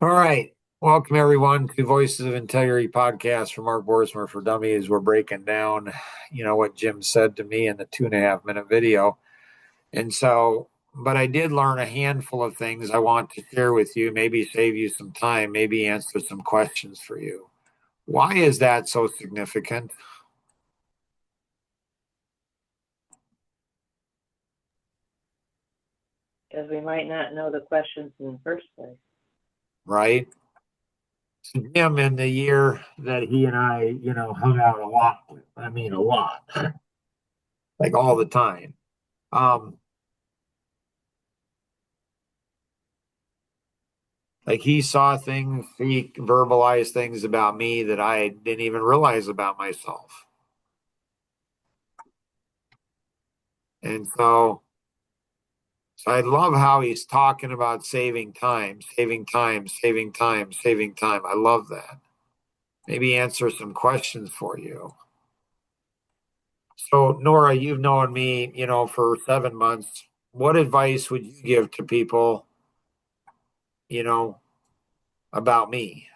All right. Welcome, everyone, to Voices of Integrity podcast from Mark Borsmer for Dummies. We're breaking down, what Jim said to me in the 2.5 minute video. But I did learn a handful of things I want to share with you, maybe save you some time, maybe answer some questions for you. Why is that so significant? Because we might not know the questions in the first place. Right? So Jim, in the year that he and I, hung out a lot, I mean, a lot, like all the time. Um, Like he saw things, he verbalized things about me that I didn't even realize about myself. And so I love how he's talking about saving time, saving time, saving time, saving time. I love that. Maybe answer some questions for you. So, Nora, you've known me, for 7 months. What advice would you give to people, you know, about me?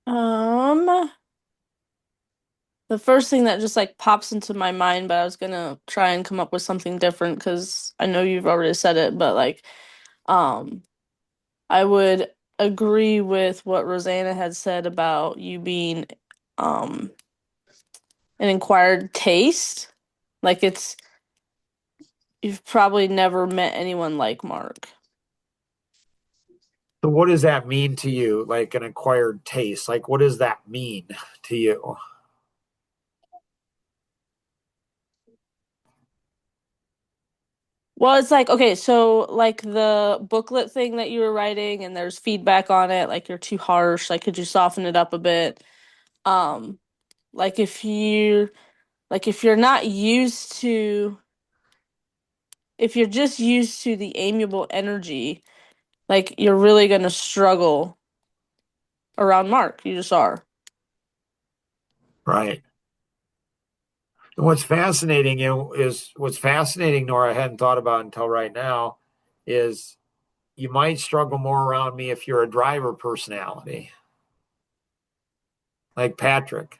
Um, the first thing that just like pops into my mind, but I was gonna try and come up with something different because I know you've already said it, but um, I would agree with what Rosanna had said about you being, um, an acquired taste. Like you've probably never met anyone like Mark. So, what does that mean to you? Like an acquired taste? Like, what does that mean to you? Well, it's like, okay, so like the booklet thing that you were writing and there's feedback on it, like you're too harsh, like could you soften it up a bit? Um, like if you're not used to if you're just used to the amiable energy, like you're really gonna struggle around Mark. You just are. Right. And what's fascinating, Nora, I hadn't thought about until right now, is you might struggle more around me if you're a driver personality, like Patrick.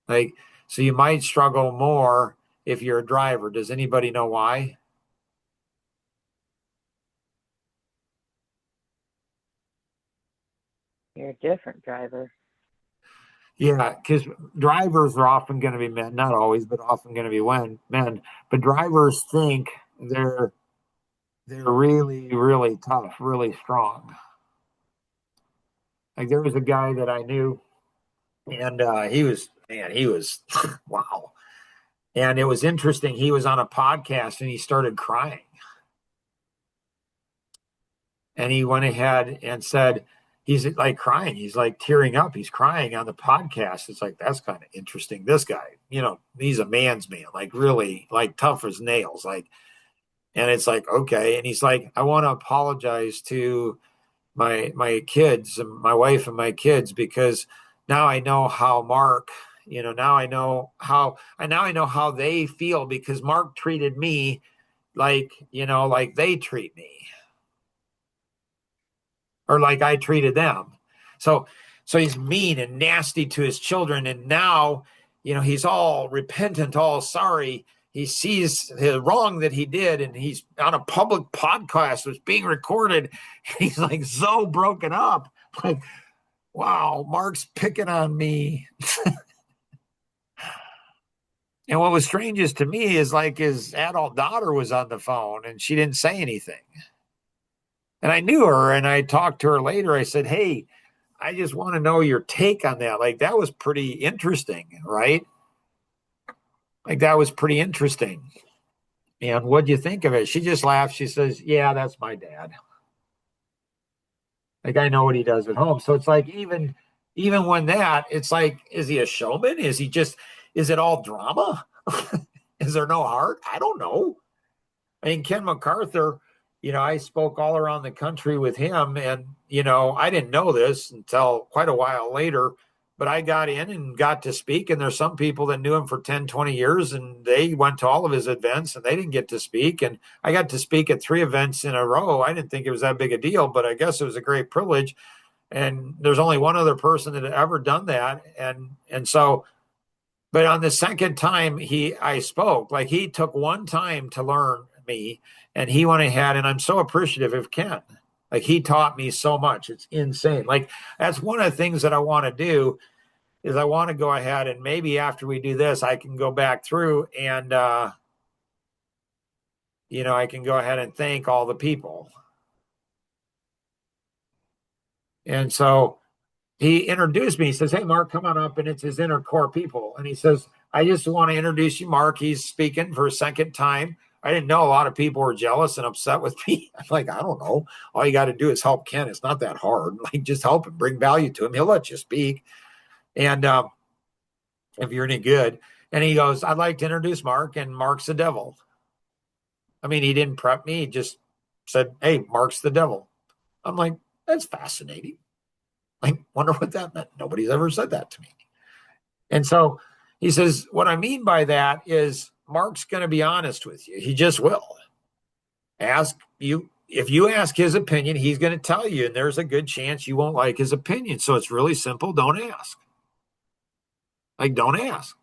Like, so you might struggle more if you're a driver. Does anybody know why? You're a different driver. Yeah, because drivers are often going to be men, not always, but often going to be men. But drivers think they're really, really tough, really strong. Like there was a guy that I knew, and he was wow. And it was interesting. He was on a podcast and he started crying. And he went ahead and said, he's like crying. He's like tearing up. He's crying on the podcast. It's like, that's kind of interesting. This guy, he's a man's man, like really like tough as nails. Like, and it's like, okay. And he's like, I want to apologize to my kids and my wife and my kids because now I know how Mark, now I know how they feel because Mark treated me like they treat me or like I treated them. So so he's mean and nasty to his children and now, he's all repentant, all sorry. He sees the wrong that he did and he's on a public podcast was being recorded. He's like so broken up. Like, wow, Mark's picking on me. And what was strangest to me is like his adult daughter was on the phone and she didn't say anything. And I knew her and I talked to her later. I said, hey, I just want to know your take on that. Like, that was pretty interesting, right? Like, that was pretty interesting. And what do you think of it? She just laughs. She says, yeah, that's my dad. Like, I know what he does at home. So it's like, even when that, it's like, is he a showman? Is it all drama? Is there no heart? I don't know. I mean, Ken MacArthur, I spoke all around the country with him. And, I didn't know this until quite a while later. but I got in and got to speak. And there's some people that knew him for 10, 20 years and they went to all of his events and they didn't get to speak. And I got to speak at 3 events in a row. I didn't think it was that big a deal, but I guess it was a great privilege. And there's only one other person that had ever done that. And so, but on the second time I spoke, like he took one time to learn me and he went ahead, and I'm so appreciative of Ken. Like he taught me so much. It's insane. Like that's one of the things that I want to do is I want to go ahead and maybe after we do this, I can go back through and, I can go ahead and thank all the people. And so he introduced me. He says, "Hey, Mark, come on up." And it's his inner core people. And he says, "I just want to introduce you, Mark. He's speaking for a second time." I didn't know a lot of people were jealous and upset with me. I'm like, I don't know. All you got to do is help Ken. It's not that hard. Like, just help him, bring value to him. He'll let you speak. And if you're any good. And he goes, "I'd like to introduce Mark, and Mark's the devil." I mean, he didn't prep me. He just said, "Hey, Mark's the devil." I'm like, that's fascinating. I wonder what that meant. Nobody's ever said that to me. And so he says, what I mean by that is Mark's going to be honest with you. He just will. Ask you. If you ask his opinion, he's going to tell you, and there's a good chance you won't like his opinion. So it's really simple. Don't ask. Like, don't ask.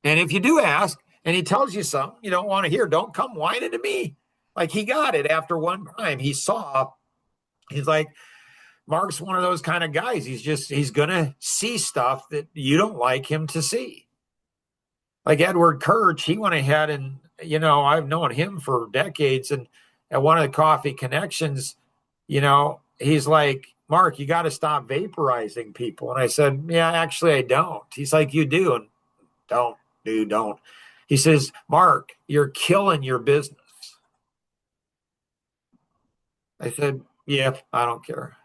And if you do ask and he tells you something you don't want to hear, don't come whining to me. Like he got it after one time. He's like, Mark's one of those kind of guys. He's going to see stuff that you don't like him to see. Like Edward Kirch, he went ahead and, I've known him for decades. And at one of the Coffee Connections, he's like, "Mark, you got to stop vaporizing people." And I said, "Yeah, actually, I don't." He's like, "You do." And don't. He says, "Mark, you're killing your business." I said, "Yeah, I don't care."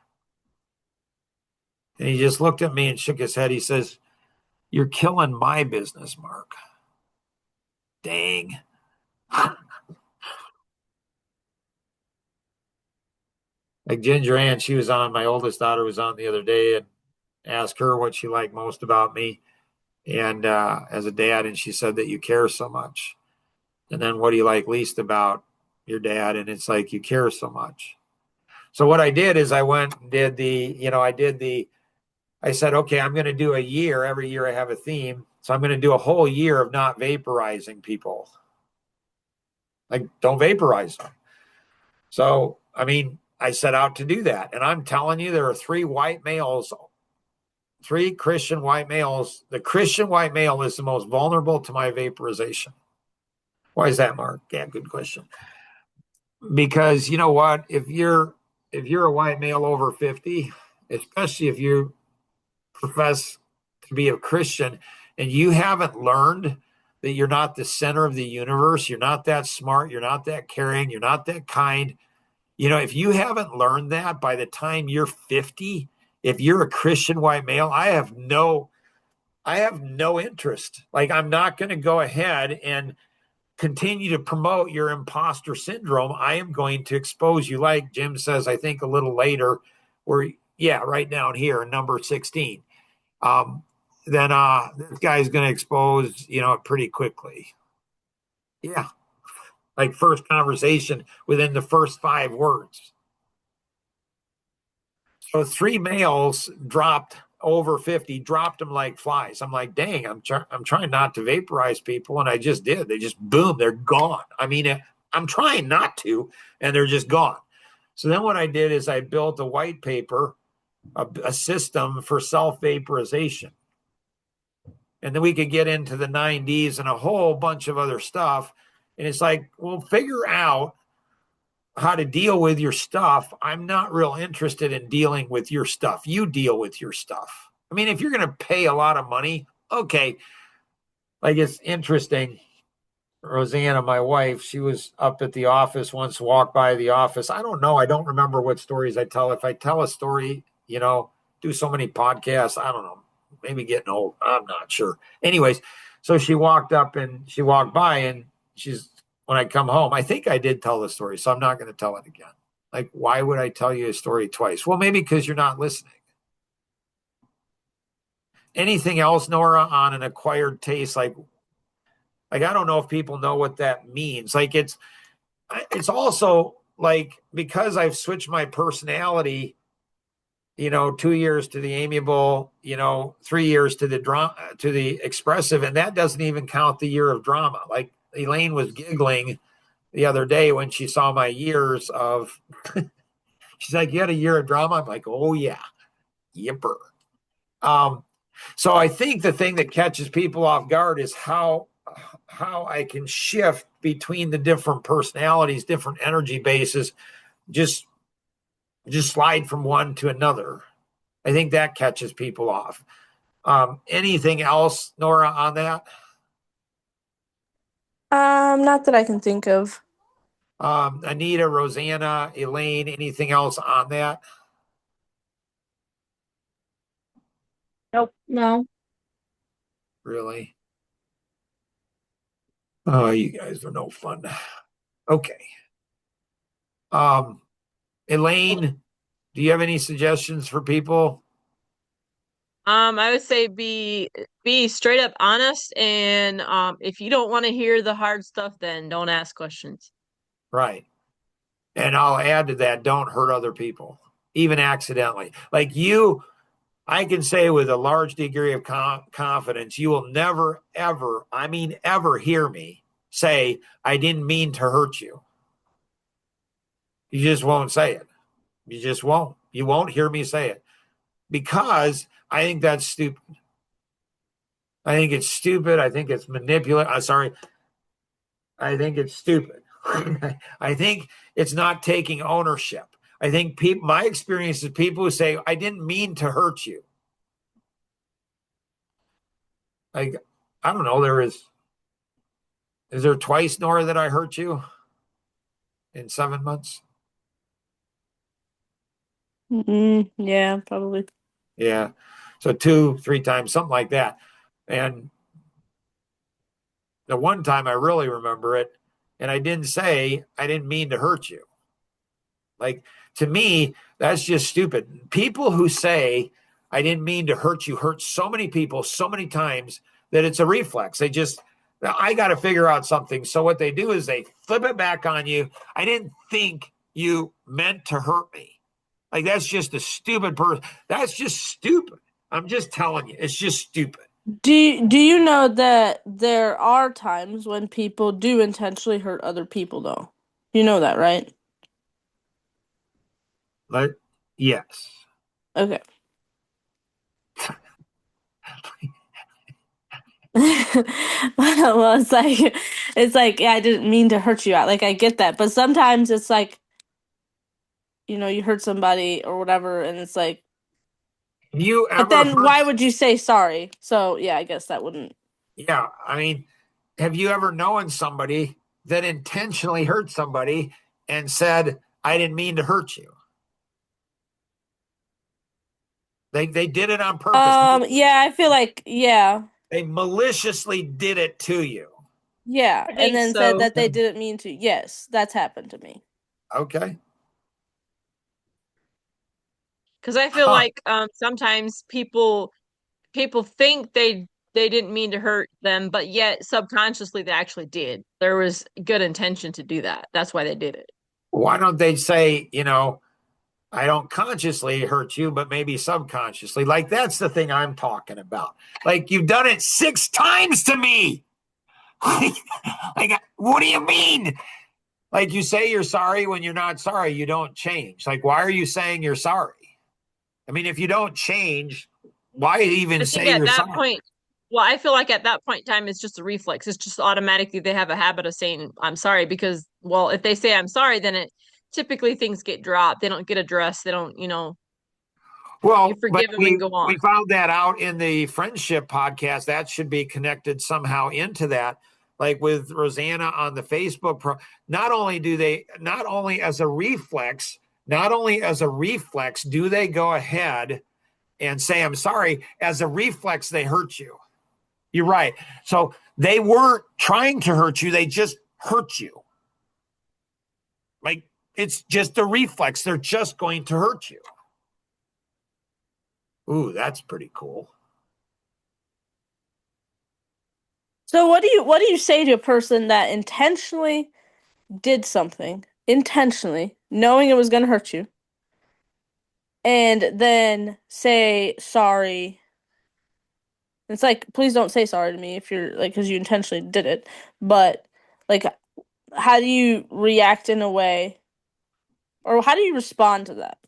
And he just looked at me and shook his head. He says, "You're killing my business, Mark." Dang. Like Ginger Ann, my oldest daughter was on the other day and asked her what she liked most about me. And as a dad, and she said that you care so much. And then what do you like least about your dad? And it's like, you care so much. So what I did is I went and I said, okay, I'm going to do a year. Every year I have a theme. So I'm going to do a whole year of not vaporizing people. Like, don't vaporize them. So, I mean, I set out to do that. And I'm telling you, there are 3 Christian white males. The Christian white male is the most vulnerable to my vaporization. Why is that, Mark? Yeah, good question. Because you know what? If you're a white male over 50, especially if you profess to be a Christian and you haven't learned that you're not the center of the universe, you're not that smart, you're not that caring, you're not that kind. If you haven't learned that by the time you're 50, if you're a Christian white male, I have no interest. Like, I'm not going to go ahead and continue to promote your imposter syndrome. I am going to expose you, like Jim says, I think a little later, right down here in number 16. Then this guy's going to expose, it pretty quickly. Yeah. Like first conversation within the first 5 words. So 3 males dropped over 50, dropped them like flies. I'm like, dang, I'm trying not to vaporize people. And I just did. They just, boom, they're gone. I mean, I'm trying not to, and they're just gone. So then what I did is I built a white paper, a system for self-vaporization. And then we could get into the 9Ds and a whole bunch of other stuff. And it's like, well, figure out how to deal with your stuff. I'm not real interested in dealing with your stuff. You deal with your stuff. I mean, if you're going to pay a lot of money, okay. Like, it's interesting. Rosanna, my wife, she was up at the office once, walked by the office. I don't know. I don't remember what stories I tell. If I tell a story, do so many podcasts, I don't know. Maybe getting old. I'm not sure. Anyways, so she walked by and when I come home, I think I did tell the story, so I'm not going to tell it again. Like, why would I tell you a story twice? Well, maybe because you're not listening. anything else, Nora, on an acquired taste? Like I don't know if people know what that means. Like it's also like because I've switched my personality, 2 years to the amiable, 3 years to the drama, to the expressive, and that doesn't even count the year of drama. Like Elaine was giggling the other day when she saw my years of. She's like, "You had a year of drama." I'm like, "Oh yeah, yipper." Um, so I think the thing that catches people off guard is how I can shift between the different personalities, different energy bases, just slide from one to another. I think that catches people off. Anything else, Nora, on that? Not that I can think of. Anita, Rosanna, Elaine, anything else on that? Nope. No. Really? Oh, you guys are no fun. Okay. Elaine, do you have any suggestions for people? I would say be straight up honest, and if you don't want to hear the hard stuff, then don't ask questions. Right. And I'll add to that, don't hurt other people, even accidentally. Like you, I can say with a large degree of confidence, you will never, ever, I mean, ever hear me say, I didn't mean to hurt you. You just won't say it. You just won't. You won't hear me say it because I think that's stupid. I think it's stupid. I think it's manipulative. Sorry. I think it's stupid. I think it's not taking ownership. I think my experience is people who say, I didn't mean to hurt you. Like, I don't know. Is there twice, Nora, that I hurt you in 7 months? Yeah, probably. Yeah. So 2, 3 times, something like that. And the one time I really remember it, and I didn't say, I didn't mean to hurt you. Like, to me, that's just stupid. People who say, I didn't mean to hurt you, hurt so many people so many times that it's a reflex. I got to figure out something. So what they do is they flip it back on you. I didn't think you meant to hurt me. Like, that's just a stupid person. That's just stupid. I'm just telling you, it's just stupid. Do you know that there are times when people do intentionally hurt other people though? You know that, right? But yes. Okay. Well, it's like yeah, I didn't mean to hurt you out. Like I get that, but sometimes it's like you hurt somebody or whatever, and it's like, You but ever then hurt? why would you say sorry? So yeah, I guess that wouldn't. Yeah. I mean, have you ever known somebody that intentionally hurt somebody and said, I didn't mean to hurt you? They did it on purpose. Yeah, I feel like yeah, They maliciously did it to you. yeah, I and think then said so, that they didn't mean to. Yes, that's happened to me. Okay. because I feel Huh. like sometimes people think they didn't mean to hurt them, but yet subconsciously they actually did. There was good intention to do that. That's why they did it. Why don't they say, I don't consciously hurt you, but maybe subconsciously? Like, that's the thing I'm talking about. Like, you've done it 6 times to me. Like, what do you mean? Like, you say you're sorry when you're not sorry, you don't change. Like, why are you saying you're sorry? I mean, if you don't change, why even I think say at you're that sorry? point, well, I feel like at that point in time, it's just a reflex. It's just automatically they have a habit of saying, I'm sorry, because, well, if they say I'm sorry, then it typically things get dropped. They don't get addressed. They don't, you Well, but forgive them and we go on. we found that out in the friendship podcast. That should be connected somehow into that. Like with Rosanna on the Facebook not only as a reflex, do they go ahead and say I'm sorry. As a reflex, they hurt you. You're right. So they weren't trying to hurt you, they just hurt you. Like, it's just a reflex. They're just going to hurt you. Ooh, that's pretty cool. So what do you say to a person that intentionally did something, intentionally, knowing it was going to hurt you, and then say sorry? It's like, please don't say sorry to me if you're like, because you intentionally did it. But like, how do you react in a way, or how do you respond to that?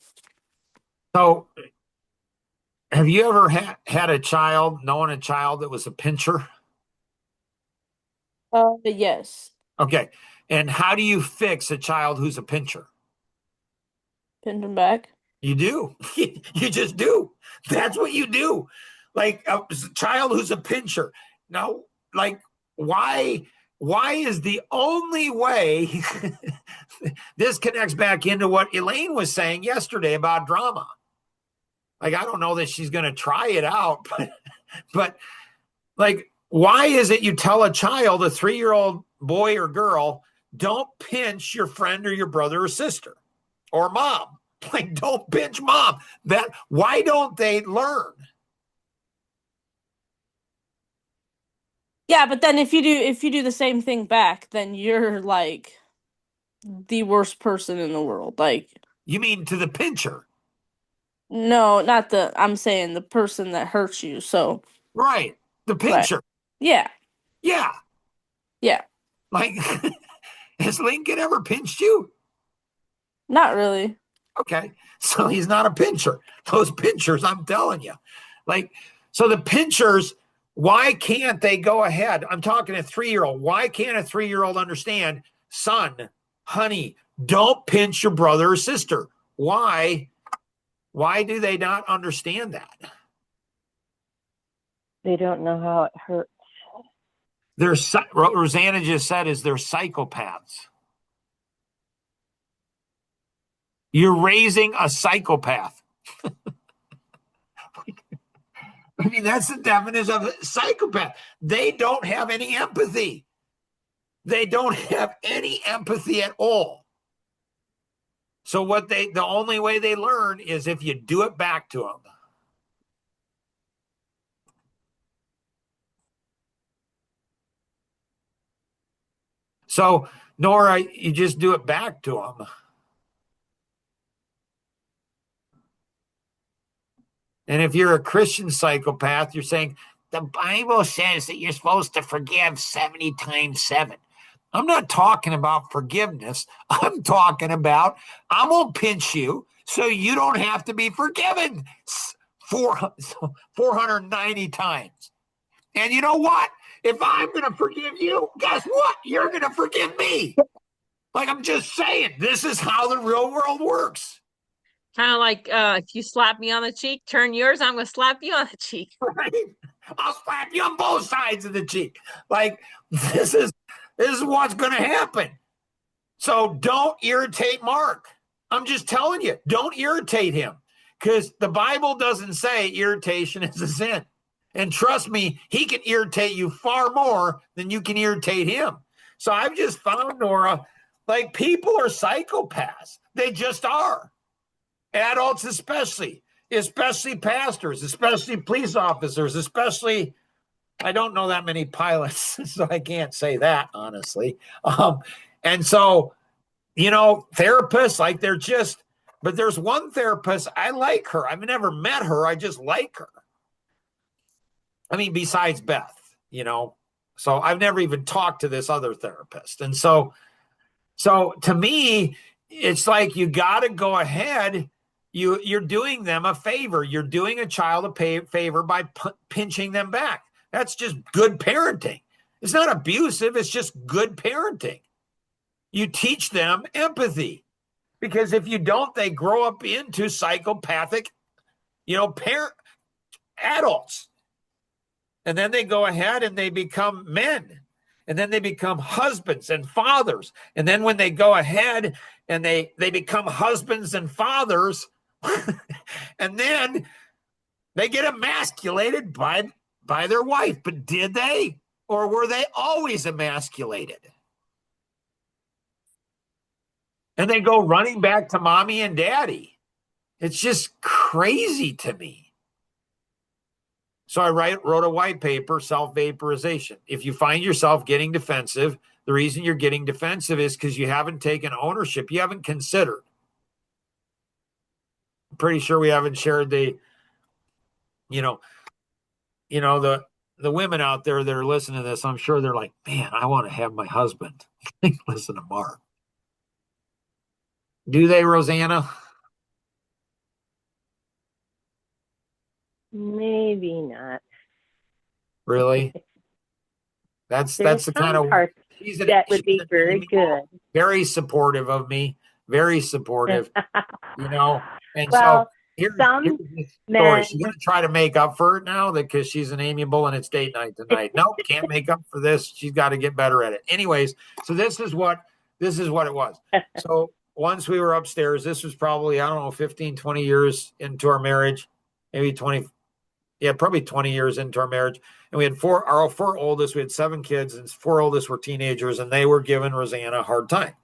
So, have you ever had a child, known a child that was a pincher? Yes, Okay. And how do you fix a child who's a pincher? pinned him back. You do. You just do. That's what you do. Like a child who's a pincher. Now, like, why is the only way this connects back into what Elaine was saying yesterday about drama? Like, I don't know that she's going to try it out, but like, why is it you tell a child, a 3-year-old boy or girl, don't pinch your friend or your brother or sister or mom? Like, don't pinch mom. That why don't they learn? Yeah, but then if you do the same thing back, then you're like the worst person in the world. Like, You mean to the pincher? no, not the I'm saying the person that hurts you. So, Right. The right. pincher. Yeah. Yeah. Yeah. Like, has Lincoln ever pinched you? Not really. Okay. So he's not a pincher. Those pinchers, I'm telling you. Like, so the pinchers, why can't they go ahead? I'm talking a 3-year-old. Why can't a 3-year-old understand, son, honey, don't pinch your brother or sister? Why? Why do they not understand that? They don't know how it hurts. What Rosanna just said is they're psychopaths. You're raising a psychopath. I mean, that's the definition of a psychopath. They don't have any empathy. They don't have any empathy at all. So the only way they learn is if you do it back to them. So, Nora, you just do it back to them. And if you're a Christian psychopath, you're saying the Bible says that you're supposed to forgive 70 times 7. I'm not talking about forgiveness. I'm talking about I'm going to pinch you so you don't have to be forgiven 490 times. And you know what? If I'm going to forgive you, guess what? You're going to forgive me. Like, I'm just saying, this is how the real world works. Kind of like if you slap me on the cheek, turn yours, I'm going to slap you on the cheek. Right? I'll slap you on both sides of the cheek. Like, this is what's going to happen. So don't irritate Mark. I'm just telling you, don't irritate him, because the Bible doesn't say irritation is a sin. And trust me, he can irritate you far more than you can irritate him. So I've just found, Nora, like, people are psychopaths. They just are. Adults especially pastors, especially police officers, especially, I don't know that many pilots, so I can't say that, honestly. And so, therapists, like, but there's one therapist, I like her. I've never met her. I just like her. I mean, besides Beth, so I've never even talked to this other therapist. And so to me, it's like, you got to go ahead. You're doing them a favor. You're doing a child a favor by pinching them back. That's just good parenting. It's not abusive. It's just good parenting. You teach them empathy, because if you don't, they grow up into psychopathic, parent adults. And then they go ahead and they become men. And then they become husbands and fathers. And then when they go ahead and they become husbands and fathers, and then they get emasculated by their wife. But did they? Or were they always emasculated? And they go running back to mommy and daddy. It's just crazy to me. So I wrote a white paper, self-vaporization. If you find yourself getting defensive, the reason you're getting defensive is because you haven't taken ownership. You haven't considered. I'm pretty sure we haven't shared the, you know, the women out there that are listening to this. I'm sure they're like, man, I want to have my husband listen to Mark. Do they, Rosanna? Maybe not. Really? That's the kind of parts she's that would be very good. very supportive of me, very supportive, And Well, so here's some the story. men, She's gonna try to make up for it now because she's an amiable and it's date night tonight. Nope, can't make up for this. She's got to get better at it. Anyways, so this is what it was. So once we were upstairs, this was probably, I don't know, 15, 20 years into our marriage, maybe 20. Yeah, probably 20 years into our marriage. And we had our four oldest, we had 7 kids, and 4 oldest were teenagers, and they were giving Rosanna a hard time.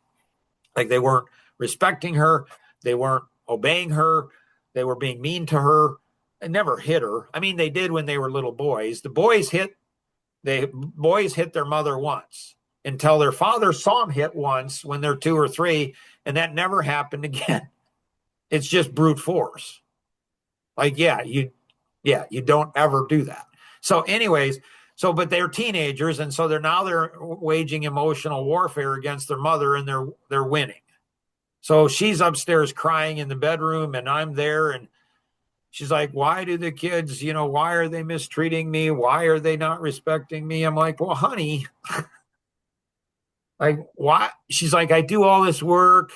Like they weren't respecting her, they weren't obeying her, they were being mean to her, and never hit her. I mean, they did when they were little boys. The boys hit their mother once until their father saw them hit once when they're 2 or 3, and that never happened again. It's just brute force. Like, you don't ever do that. So anyways, but they're teenagers, and so they're waging emotional warfare against their mother, and they're winning. So she's upstairs crying in the bedroom, and I'm there, and she's like, why do the kids, why are they mistreating me? Why are they not respecting me? I'm like, well, honey, like, why? She's like, I do all this work,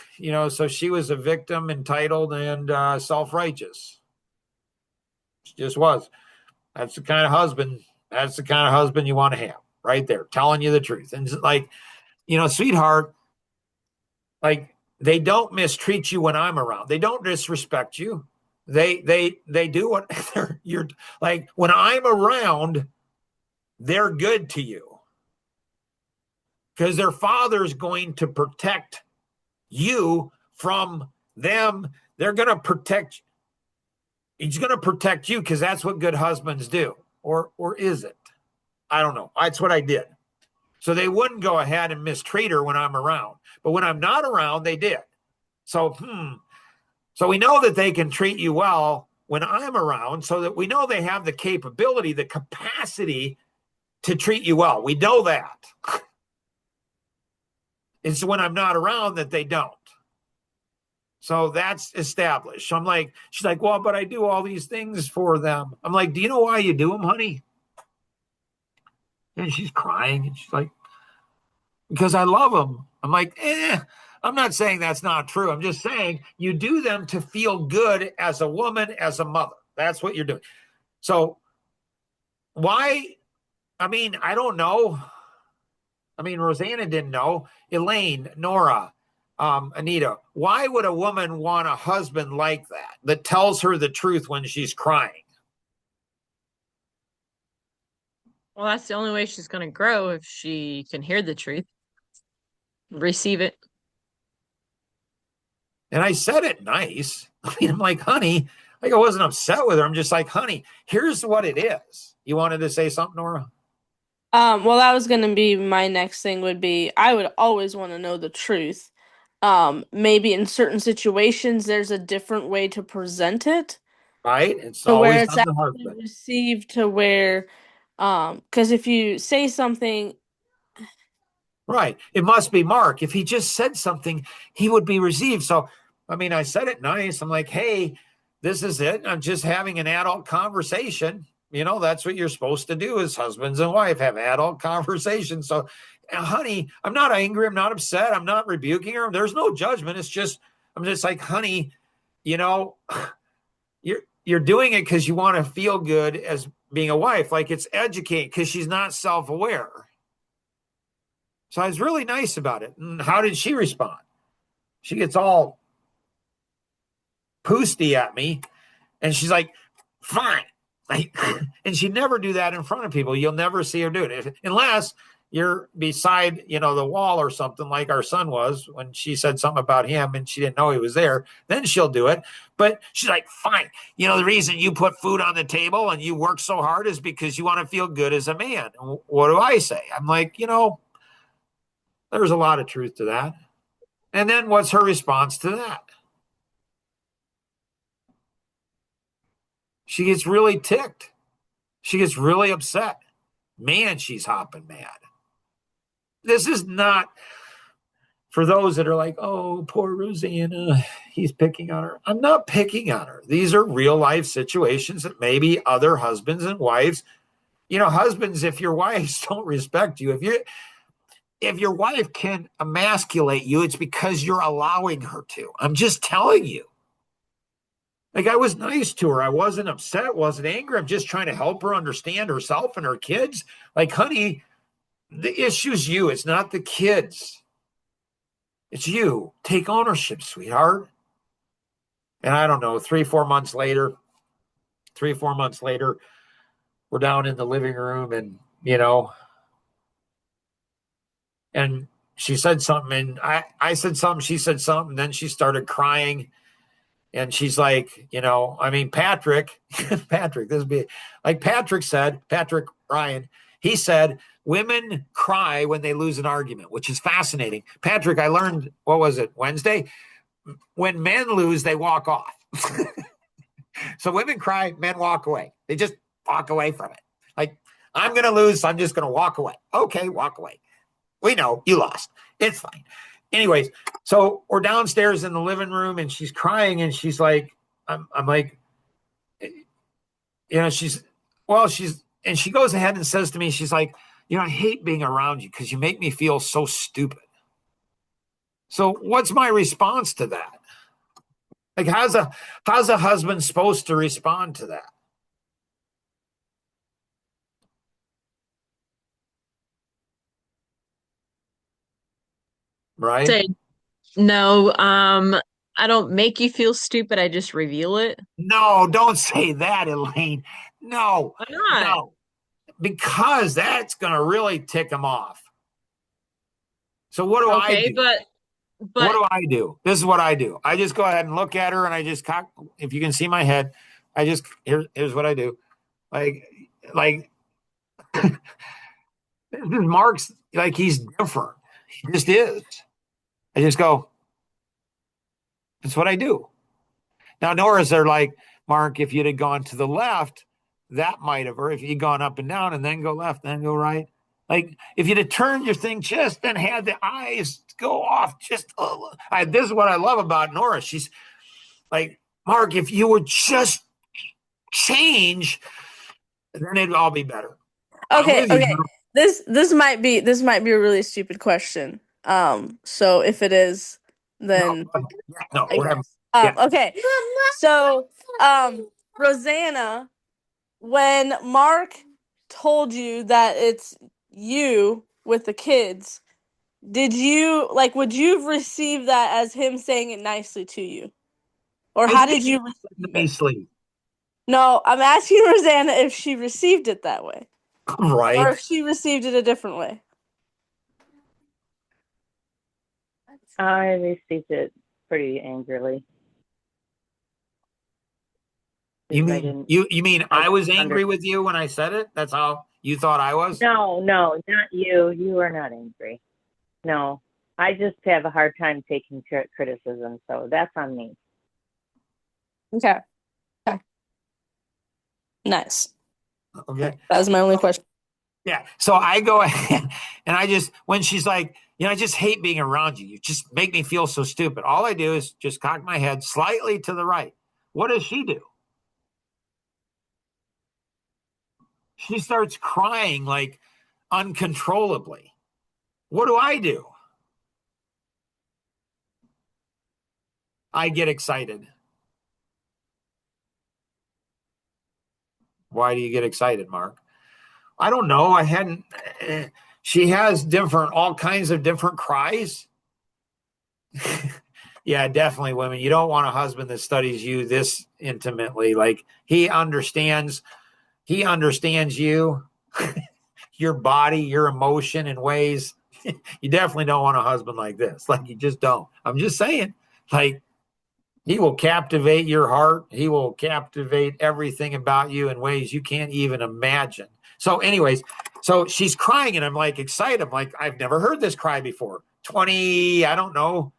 so she was a victim, entitled, and self-righteous. She just was. That's the kind of husband you want to have, right there, telling you the truth. And like, sweetheart, like, they don't mistreat you when I'm around. They don't disrespect you. They do what you're like. When I'm around, they're good to you because their father's going to protect you from them. They're going to protect. He's going to protect you because that's what good husbands do. Or is it? I don't know. That's what I did. So they wouldn't go ahead and mistreat her when I'm around. But when I'm not around, they did. So we know that they can treat you well when I'm around, so that we know they have the capability, the capacity to treat you well. We know that. It's when I'm not around that they don't. So that's established. So she's like, well, but I do all these things for them. I'm like, do you know why you do them, honey? And she's crying, and she's like, because I love them. I'm like, I'm not saying that's not true. I'm just saying you do them to feel good as a woman, as a mother. That's what you're doing. So why? I mean, I don't know. I mean, Rosanna didn't know. Elaine, Nora, Anita, why would a woman want a husband like that tells her the truth when she's crying? Well, that's the only way she's going to grow, if she can hear the truth, receive it. And I said it nice. I mean, I'm like, honey, like, I wasn't upset with her. I'm just like, honey, here's what it is. You wanted to say something, Nora? Well, that was gonna be my next thing. Would be, I would always want to know the truth. Maybe in certain situations there's a different way to present it, Right? It's to where always it's on the actually husband. received, to where because if you say something, Right. It must be Mark. If he just said something, he would be received. So, I mean, I said it nice. I'm like, hey, this is it. I'm just having an adult conversation. That's what you're supposed to do as husbands and wife, have adult conversations. So, honey, I'm not angry. I'm not upset. I'm not rebuking her. There's no judgment. I'm just like, honey, you're doing it because you want to feel good as being a wife. Like, it's educating because she's not self-aware. So I was really nice about it. And how did she respond? She gets all poosty at me, and she's like, fine. And she'd never do that in front of people. You'll never see her do it. Unless you're beside, the wall or something like our son was when she said something about him and she didn't know he was there, then she'll do it. But she's like, fine. The reason you put food on the table and you work so hard is because you want to feel good as a man. What do I say? I'm like, there's a lot of truth to that. And then what's her response to that? She gets really ticked. She gets really upset. Man, she's hopping mad. This is not for those that are like, oh, poor Rosanna, he's picking on her. I'm not picking on her. These are real life situations that maybe other husbands and wives, husbands, if your wives don't respect you, if your wife can emasculate you, it's because you're allowing her to. I'm just telling you. Like, I was nice to her. I wasn't upset, wasn't angry. I'm just trying to help her understand herself and her kids. Like, honey, the issue's you. It's not the kids. It's you. Take ownership, sweetheart. And I don't know, 3-4 months later, we're down in the living room and, and she said something and I said something, she said something, then she started crying. And she's like, Patrick, Patrick said, Patrick Ryan, he said, women cry when they lose an argument, which is fascinating. Patrick, I learned, what was it, Wednesday? When men lose, they walk off. So women cry, men walk away. They just walk away from it. Like, I'm going to lose, so I'm just going to walk away. Okay, walk away. We know you lost. It's fine. Anyways, so we're downstairs in the living room and she's crying and she's like, I'm like, and she goes ahead and says to me, she's like, I hate being around you because you make me feel so stupid. So what's my response to that? Like, how's a husband supposed to respond to that? Right? Say, no, I don't make you feel stupid. I just reveal it. No, don't say that, Elaine. No, Why not? no, because that's going to really tick him off. So what do I do? but What do I do? This is what I do. I just go ahead and look at her and I just if you can see my head, here's what I do. Like this is Mark's, like, he's different. He just is. I just go, that's what I do. Now, Nora's there like, Mark, if you'd have gone to the left, that might have, or if you'd gone up and down and then go left, then go right. Like, if you'd have turned your thing just and had the eyes go off, this is what I love about Nora. She's like, Mark, if you would just change, then it'd all be better. Okay. This might be a really stupid question. So if it is, then no, I we're having, guess. yeah. Okay. So, Rosanna, when Mark told you that it's you with the kids, would you have received that as him saying it nicely to you? Or how did you receive it? Nicely. No, I'm asking Rosanna if she received it that way. Right. Or if she received it a different way. I received it pretty angrily. You Because mean you mean I was angry with you when I said it? That's how you thought I was? No, not you. You are not angry. No, I just have a hard time taking criticism, so that's on me. Okay. Nice. Okay. That was my only question. Yeah. So I go ahead and when she's like, I just hate being around you. You just make me feel so stupid. All I do is just cock my head slightly to the right. What does she do? She starts crying like uncontrollably. What do? I get excited. Why do you get excited, Mark? I don't know. I hadn't. She has all kinds of different cries. Yeah, definitely, women. You don't want a husband that studies you this intimately. Like, he understands you. your body, your emotion in ways you definitely don't want a husband like this. Like, you just don't. I'm just saying, like, he will captivate your heart. He will captivate everything about you in ways you can't even imagine. So, anyways, so she's crying, and I'm like excited. I'm like, I've never heard this cry before. 20, I don't know.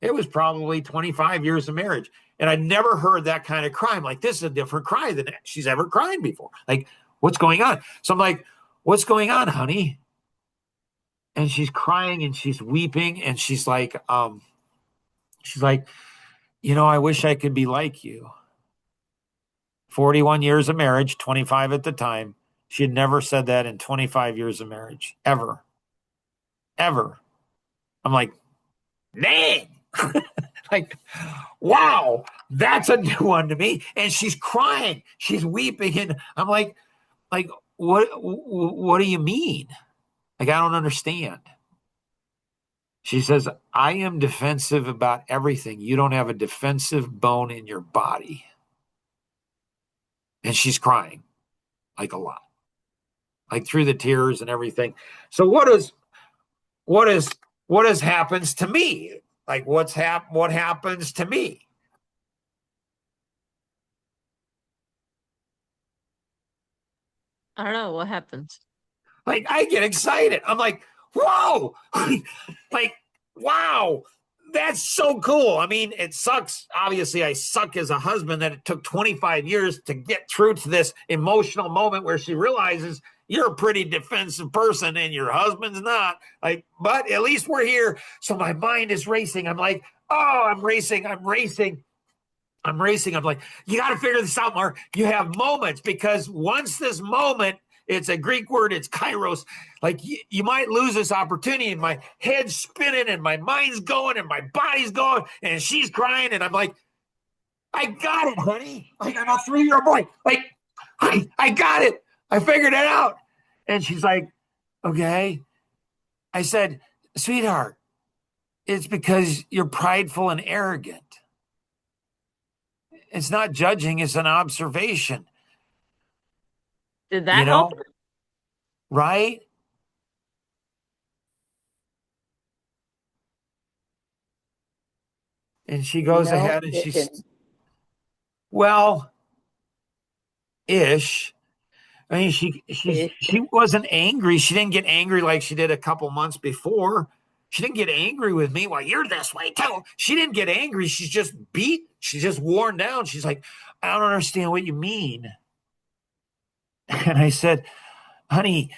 It was probably 25 years of marriage. And I never heard that kind of cry. I'm like, this is a different cry than she's ever cried before. Like, what's going on? So I'm like, what's going on, honey? And she's crying and she's weeping. And she's like, I wish I could be like you. 41 years of marriage, 25 at the time. She had never said that in 25 years of marriage, ever. Ever. I'm like, dang. Like, wow, that's a new one to me. And she's crying, she's weeping, and I'm like, what do you mean? Like, I don't understand. She says, I am defensive about everything. You don't have a defensive bone in your body. And she's crying, like, a lot, like through the tears and everything. So what happens to me? Like, what happens to me? I don't know what happens. Like, I get excited. I'm like, whoa, like, wow, that's so cool. I mean, it sucks. Obviously, I suck as a husband that it took 25 years to get through to this emotional moment where she realizes you're a pretty defensive person and your husband's not. Like, but at least we're here. So my mind is racing. I'm like, oh, I'm racing. I'm like, you got to figure this out, Mark. You have moments, because once this moment, it's a Greek word, it's kairos. Like, you might lose this opportunity, and my head's spinning and my mind's going and my body's going, and she's crying. And I'm like, I got it, honey. Like, I'm a 3-year-old boy. Like, I got it. I figured it out. And she's like, okay. I said, sweetheart, it's because you're prideful and arrogant. It's not judging, it's an observation. Did that help? Right? And she goes ahead and she's, well, ish. I mean, she wasn't angry. She didn't get angry like she did a couple months before. She didn't get angry with me. Well, you're this way too. She didn't get angry. She's just beat. She's just worn down. She's like, I don't understand what you mean. And I said, honey,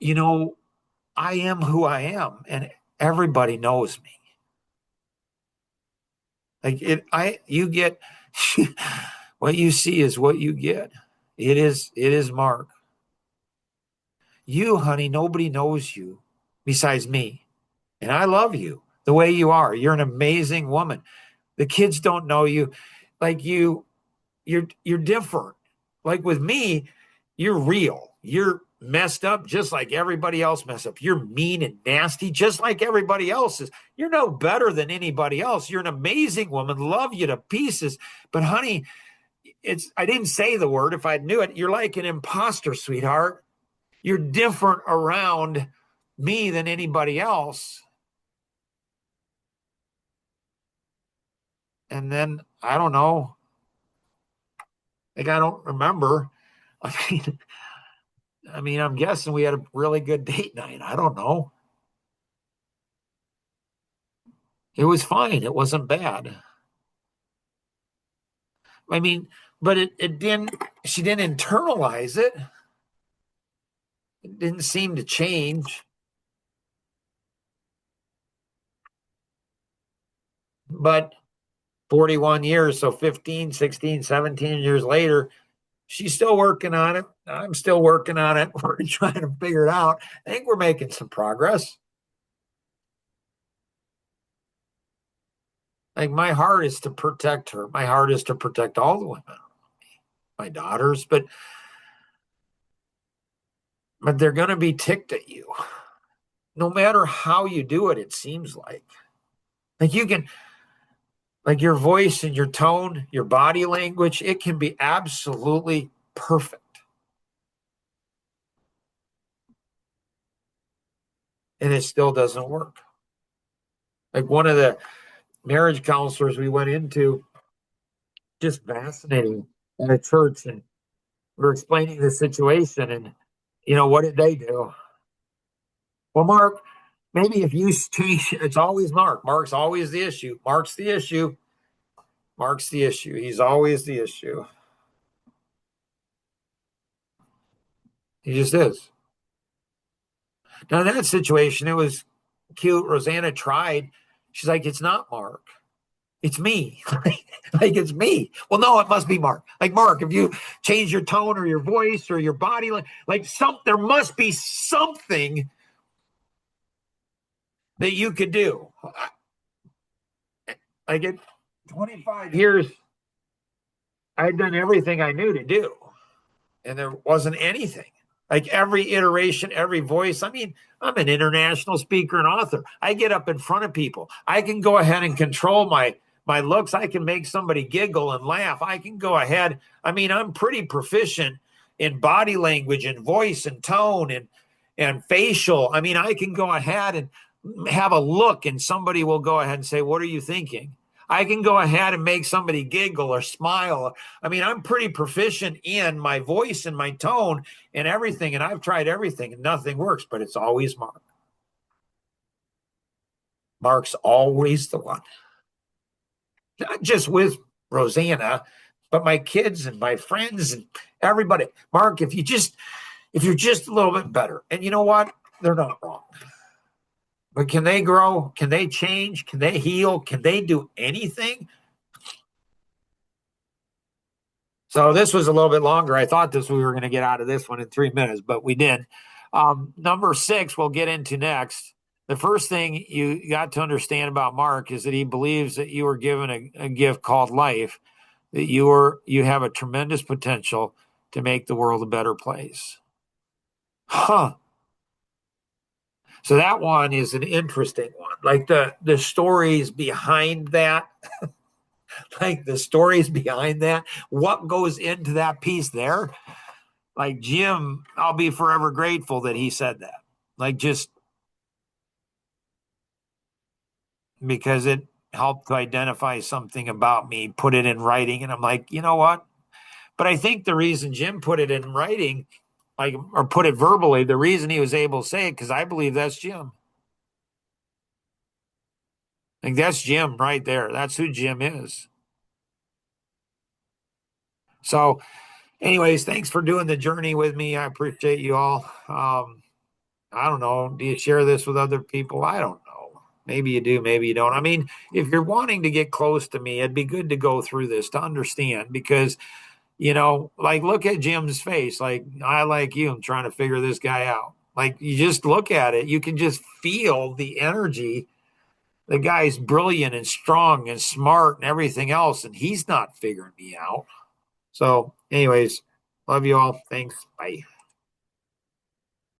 I am who I am, and everybody knows me. Like, you get what you see is what you get. It is Mark. You, honey, nobody knows you besides me. And I love you the way you are. You're an amazing woman. The kids don't know you. Like, you're different. Like, with me, you're real. You're messed up just like everybody else messed up. You're mean and nasty just like everybody else is. You're no better than anybody else. You're an amazing woman. Love you to pieces. But honey, I didn't say the word. If I knew it, you're like an imposter, sweetheart. You're different around me than anybody else. And then, I don't know. Like, I don't remember. I mean, I'm guessing we had a really good date night. I don't know. It was fine. It wasn't bad. I mean, but it didn't, she didn't internalize it. It didn't seem to change. But 41 years, so 15, 16, 17 years later, she's still working on it. I'm still working on it. We're trying to figure it out. I think we're making some progress. Like, my heart is to protect her. My heart is to protect all the women, my daughters, but they're going to be ticked at you. No matter how you do it, it seems like you can, like, your voice and your tone, your body language, it can be absolutely perfect. and it still doesn't work. Like one of the marriage counselors we went into, just fascinating, in a church, and we're explaining the situation, and what did they do? Well, Mark, maybe if you change, it's always Mark. Mark's always the issue. Mark's the issue. Mark's the issue. He's always the issue. He just is. Now, in that situation, it was cute. Rosanna tried. She's like, it's not Mark. It's me. Like, it's me. Well, no, it must be Mark. Like, Mark, if you change your tone or your voice or your body, there must be something that you could do. Like, at 25 years, I'd done everything I knew to do, and there wasn't anything. Like every iteration, every voice. I mean, I'm an international speaker and author. I get up in front of people. I can go ahead and control my looks. I can make somebody giggle and laugh. I can go ahead. I mean, I'm pretty proficient in body language and voice and tone and facial. I mean, I can go ahead and have a look, and somebody will go ahead and say, "What are you thinking?" I can go ahead and make somebody giggle or smile. I mean, I'm pretty proficient in my voice and my tone and everything. And I've tried everything and nothing works, but it's always Mark. Mark's always the one. Not just with Rosanna, but my kids and my friends and everybody. Mark, if you're just a little bit better, and you know what? They're not wrong. But can they grow? Can they change? Can they heal? Can they do anything? So this was a little bit longer. I thought we were going to get out of this one in 3 minutes, but we did. Number 6, we'll get into next. The first thing you got to understand about Mark is that he believes that you were given a gift called life, that you have a tremendous potential to make the world a better place. Huh. So that one is an interesting one. Like the stories behind that, what goes into that piece there. Like Jim, I'll be forever grateful that he said that. Like, just because it helped to identify something about me, put it in writing. And I'm like, you know what? But I think the reason Jim put it in writing, or put it verbally, the reason he was able to say it, because I believe that's Jim. Like, that's Jim right there. That's who Jim is. So anyways, thanks for doing the journey with me. I appreciate you all. I don't know. Do you share this with other people? I don't know. Maybe you do, maybe you don't. I mean, if you're wanting to get close to me, it'd be good to go through this to understand, because, like, look at Jim's face. Like, I, like you, I'm trying to figure this guy out. Like, you just look at it, you can just feel the energy. The guy's brilliant and strong and smart and everything else, and he's not figuring me out. So anyways, love you all. Thanks. Bye.